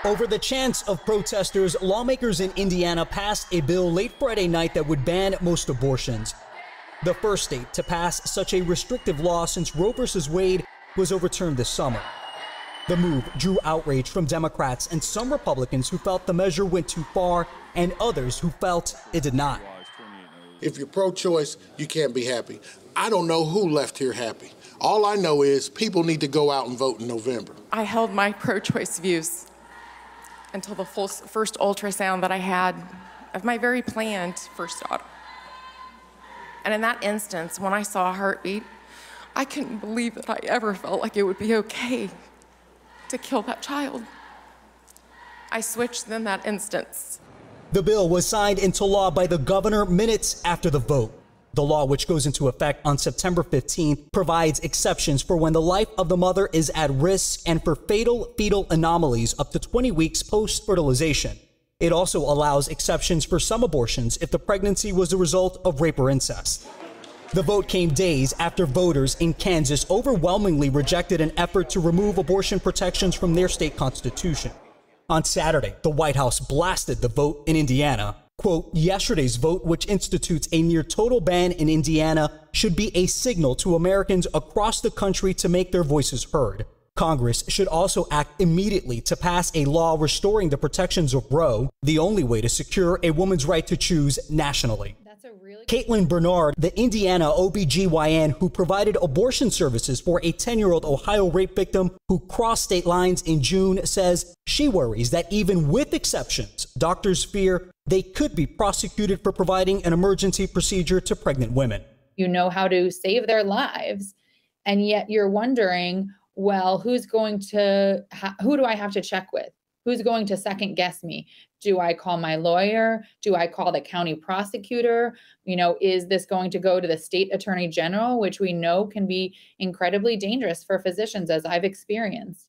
Over the chants of protesters, lawmakers in Indiana passed a bill late Friday night that would ban most abortions. The first state to pass such a restrictive law since Roe v. Wade was overturned this summer. The move drew outrage from Democrats and some Republicans who felt the measure went too far and others who felt it did not. If you're pro-choice, you can't be happy. I don't know who left here happy. All I know is people need to go out and vote in November. I held my pro-choice views until the first ultrasound that I had of my very planned first daughter. And in that instance, when I saw a heartbeat, I couldn't believe that I ever felt like it would be okay to kill that child. I switched in that instance. The bill was signed into law by the governor minutes after the vote. The law, which goes into effect on September 15th, provides exceptions for when the life of the mother is at risk and for fatal fetal anomalies up to 20 weeks post-fertilization. It also allows exceptions for some abortions if the pregnancy was the result of rape or incest. The vote came days after voters in Kansas overwhelmingly rejected an effort to remove abortion protections from their state constitution. On Saturday, the White House blasted the vote in Indiana. Quote, yesterday's vote, which institutes a near total ban in Indiana, should be a signal to Americans across the country to make their voices heard. Congress should also act immediately to pass a law restoring the protections of Roe, the only way to secure a woman's right to choose nationally. Caitlin Bernard, the Indiana OBGYN who provided abortion services for a 10-year-old Ohio rape victim who crossed state lines in June, says she worries that even with exceptions, doctors fear they could be prosecuted for providing an emergency procedure to pregnant women. You know how to save their lives, and yet you're wondering, well, who do I have to check with? Who's going to second guess me? Do I call my lawyer? Do I call the county prosecutor? Is this going to go to the state attorney general, which we know can be incredibly dangerous for physicians, as I've experienced?